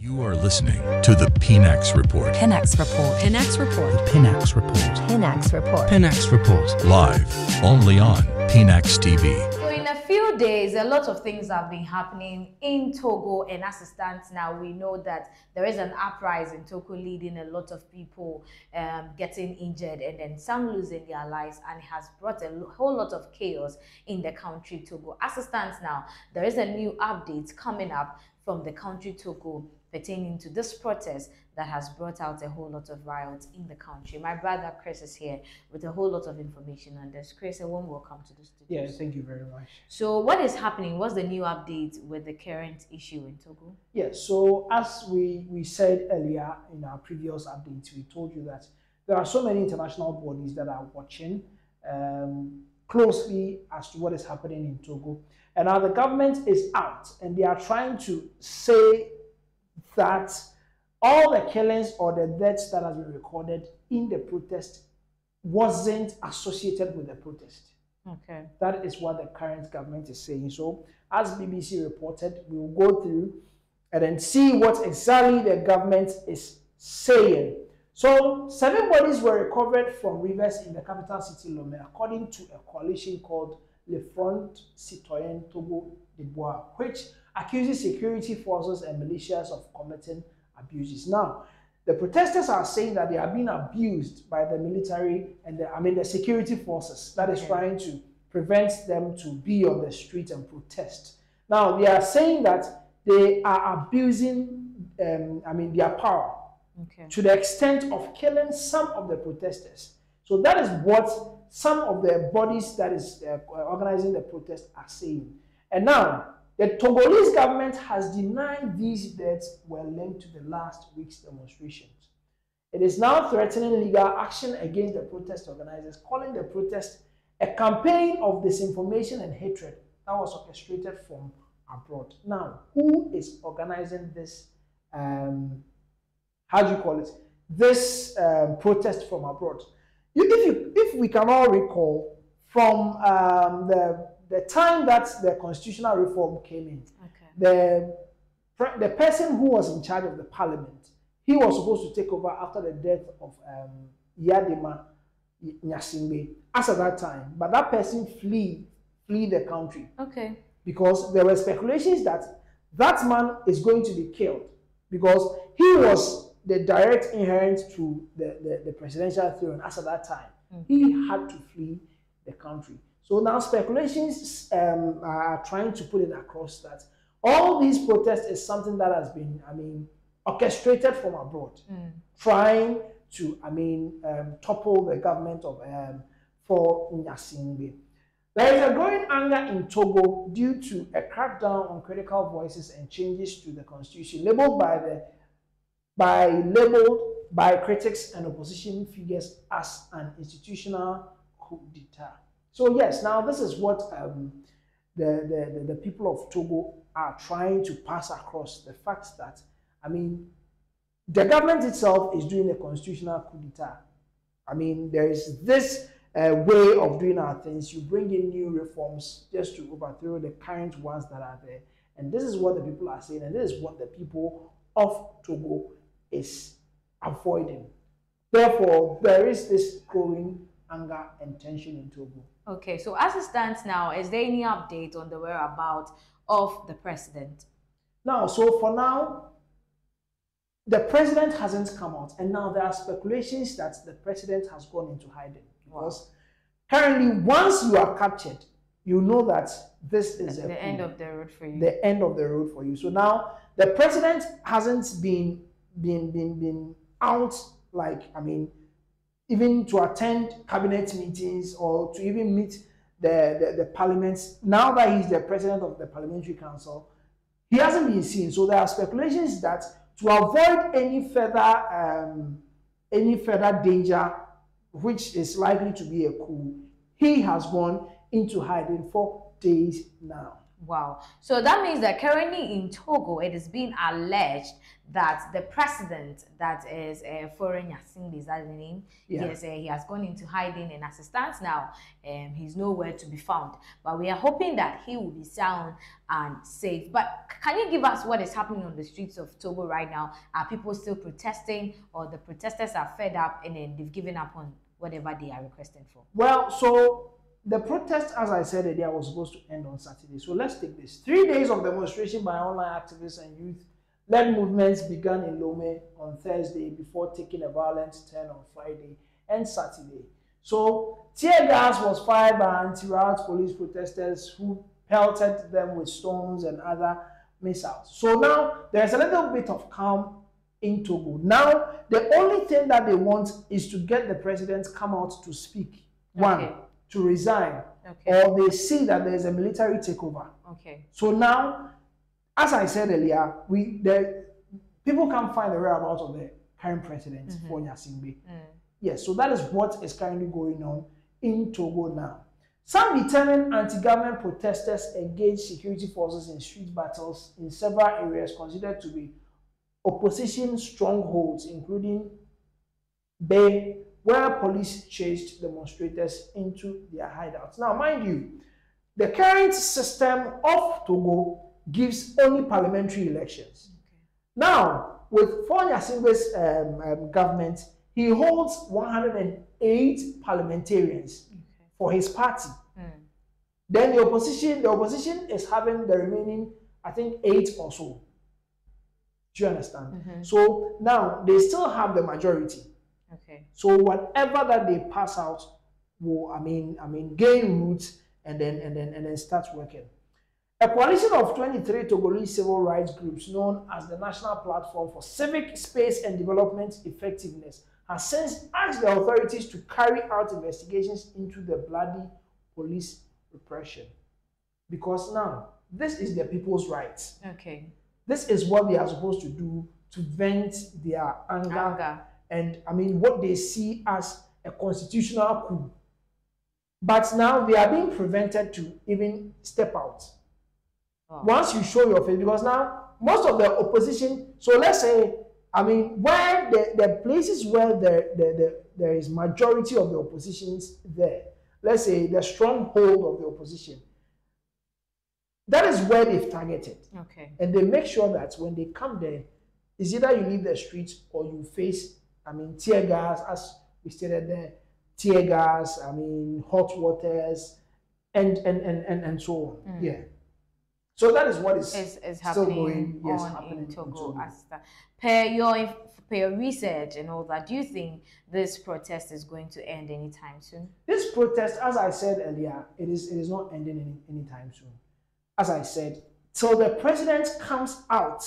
You are listening to the Pinax Report. Pinax Report. Pinax Report. The Pinax Report. Pinax Report. Pinax Report. Live only on Pinax TV. So in a few days, a lot of things have been happening in Togo, and as it stands now, we know that there is an uprising in Togo leading a lot of people getting injured and then some losing their lives, and it has brought a whole lot of chaos in the country Togo. As it stands now, there is a new update coming up from the country Togo pertaining to this protest that has brought out a whole lot of riots in the country. My brother Chris is here with a whole lot of information on this. Chris, a warm welcome to the studio. Yeah, thank you very much. So what is happening? What's the new update with the current issue in Togo? Yeah, so as we said earlier in our previous updates, we told you that there are so many international bodies that are watching closely as to what is happening in Togo. And now the government is out and they are trying to say that all the killings or the deaths that has been recorded in the protest wasn't associated with the protest. Okay. That is what the current government is saying. So as BBC reported, we will go through and then see what exactly the government is saying. So 7 bodies were recovered from rivers in the capital city Lomé, according to a coalition called Le Front Citoyen Togo de Bois, which accuses security forces and militias of committing abuses. Now, the protesters are saying that they are being abused by the military and the security forces that is trying to prevent them to be on the street and protest. Now, they are saying that they are abusing their power to the extent of killing some of the protesters. So that is what some of the bodies that is organizing the protest are saying. And now, the Togolese government has denied these deaths were linked to the last week's demonstrations. It is now threatening legal action against the protest organizers, calling the protest a campaign of disinformation and hatred that was orchestrated from abroad. Now, who is organizing this, this protest from abroad? If we can all recall from the time that the constitutional reform came in, the person who was in charge of the parliament, he was supposed to take over after the death of Gnassingbé as at that time, but that person flee the country. Okay. Because there were speculations that that man is going to be killed because he was the direct inherent to the presidential throne as at that time. He had to flee the country. So now speculations are trying to put it across that all these protests is something that has been, orchestrated from abroad, trying to, topple the government of Faure Gnassingbé. There is a growing anger in Togo due to a crackdown on critical voices and changes to the constitution, labeled by critics and opposition figures as an institutional coup d'etat. So yes, now this is what the people of Togo are trying to pass across, the fact that, the government itself is doing a constitutional coup d'etat. There is this way of doing our things. You bring in new reforms just to overthrow the current ones that are there. And this is what the people are saying, and this is what the people of Togo is avoiding. Therefore, there is this growing anger and tension in Togo. Okay, so as it stands now, is there any update on the whereabouts of the president? Now, so for now, the president hasn't come out, and now there are speculations that the president has gone into hiding. Because currently, once you are captured, you know that this is the end of the road for you. The end of the road for you. So now, the president hasn't been out, even to attend cabinet meetings or to even meet the parliaments. Now that he's the president of the parliamentary council, he hasn't been seen. So there are speculations that to avoid any further danger, which is likely to be a coup, he has gone into hiding for days now. Wow. So that means that currently in Togo, it is being alleged that the president, that is Faure Gnassingbé, is that the name? Yeah. Yes, he has gone into hiding in assistance now. He's nowhere to be found. But we are hoping that he will be sound and safe. But can you give us what is happening on the streets of Togo right now? Are people still protesting, or the protesters are fed up and then they've given up on whatever they are requesting for? Well, so the protest, as I said earlier, was supposed to end on Saturday. So let's take this. 3 days of demonstration by online activists and youth-led movements began in Lomé on Thursday before taking a violent turn on Friday and Saturday. So tear gas was fired by anti-riot police protesters who pelted them with stones and other missiles. So now there's a little bit of calm in Togo. Now, the only thing that they want is to get the president come out to speak. One, to resign, or they see that there's a military takeover. So now, as I said earlier, people can't find the whereabouts of the current president, Faure Gnassingbé. Yes, so that is what is currently going on in Togo now. Some determined anti-government protesters engaged security forces in street battles in several areas considered to be opposition strongholds, including Bay, where police chased demonstrators into their hideouts. Now, mind you, the current system of Togo gives only parliamentary elections. Now, with Faure Gnassingbé's government, he holds 108 parliamentarians for his party. Then the opposition is having the remaining, I think, 8 or so. Do you understand? So now they still have the majority. So whatever that they pass out will, gain roots and then start working. A coalition of 23 Togolese civil rights groups known as the National Platform for Civic Space and Development Effectiveness has since asked the authorities to carry out investigations into the bloody police repression. Because now, this is the people's rights. This is what they are supposed to do to vent their anger. And what they see as a constitutional coup. But now they are being prevented to even step out. Once you show your face, because now most of the opposition, so let's say, where the places where there is majority of the oppositions there, let's say the stronghold of the opposition, that is where they've targeted. And they make sure that when they come there, it's either you leave the streets or you face tear gas, as we stated there, tear gas, hot waters, and so on. Yeah. So that is what is still going on in Togo. Per your research and all that, do you think this protest is going to end anytime soon? This protest, as I said earlier, it is not ending anytime soon. As I said, till the president comes out,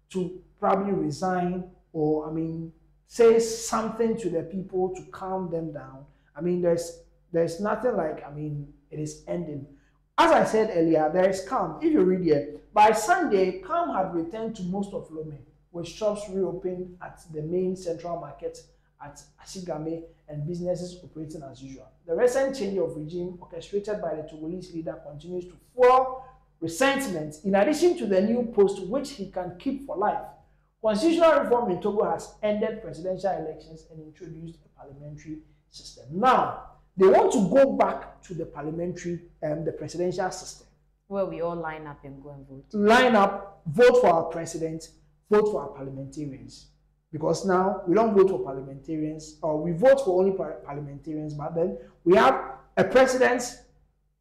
to probably resign or, say something to the people to calm them down. There's nothing like, it is ending. As I said earlier, there is calm. If you read here, by Sunday, calm had returned to most of Lomé, with shops reopened at the main central market at Asigame and businesses operating as usual. The recent change of regime orchestrated by the Togolese leader continues to fuel resentment, in addition to the new post which he can keep for life. Constitutional reform in Togo has ended presidential elections and introduced a parliamentary system. Now, they want to go back to the the presidential system. Where we all line up and go and vote. Line up, vote for our president, vote for our parliamentarians. Because now, we don't vote for parliamentarians, or we vote for only parliamentarians, but then we have a president,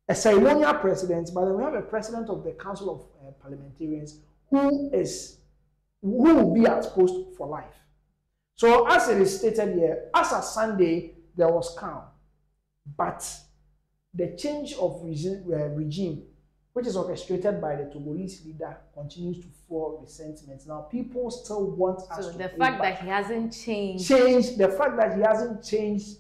a ceremonial president, but then we have a president of the Council of Parliamentarians who will be at post for life. So as it is stated here, as of Sunday, there was calm. But the change of regime, which is orchestrated by the Togolese leader, continues to fuel resentment. Now, people still want us to... So the fact that he hasn't changed... The fact that he hasn't changed,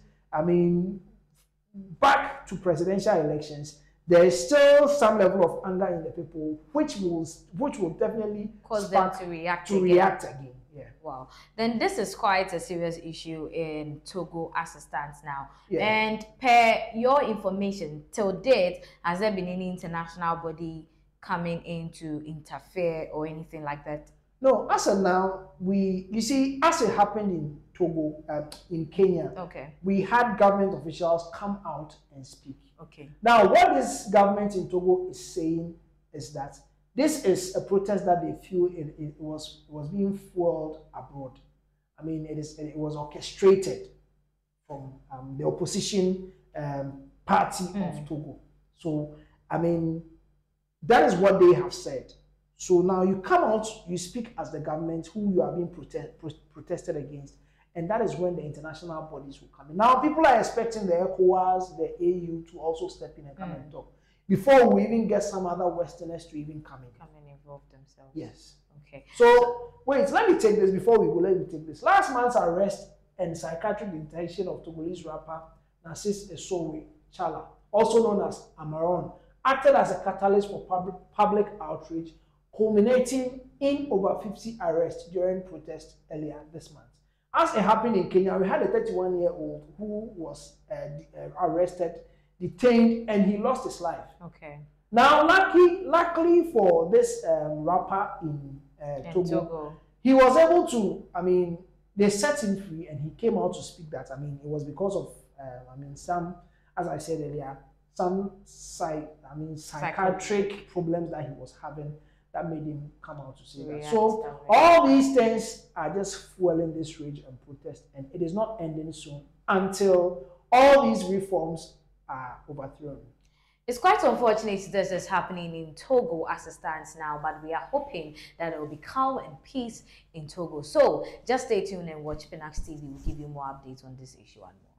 back to presidential elections, there is still some level of anger in the people, which will definitely cause them to react again. Yeah. Wow. Then this is quite a serious issue in Togo as it stands now. Yeah. And per your information, till date, has there been any international body coming in to interfere or anything like that? No, as of now, you see, as it happened in Togo, in Kenya, okay, we had government officials come out and speak. Okay. Now, what this government in Togo is saying is that this is a protest that they feel it was being fueled abroad. I mean, it was orchestrated from the opposition party of Togo. So, I mean, that is what they have said. So now you come out, you speak as the government who you are being protested against, and that is when the international bodies will come in. Now, people are expecting the ECOWAS, the AU to also step in and come and talk, before we even get some other Westerners to even come and involve themselves. Yes. Okay. So, wait, let me take this before we go. Let me take this. Last month's arrest and psychiatric detention of Togolese rapper Gnassingbé Chala, also known as Amaron, acted as a catalyst for public outrage, culminating in over 50 arrests during protests earlier this month. As it happened in Kenya, we had a 31-year-old who was arrested, detained, and he lost his life. Okay. Now, luckily for this rapper in Togo, he was able to, I mean, they set him free and he came out to speak that, I mean, it was because of, some, as I said earlier, some psychiatric problems that he was having that made him come out to say that. So all these things are just fueling this rage and protest, and it is not ending soon until all these reforms are overthrown. It's quite unfortunate this is happening in Togo as it stands now, but we are hoping that it will be calm and peace in Togo. So just stay tuned and watch Pinax TV. We'll give you more updates on this issue and more.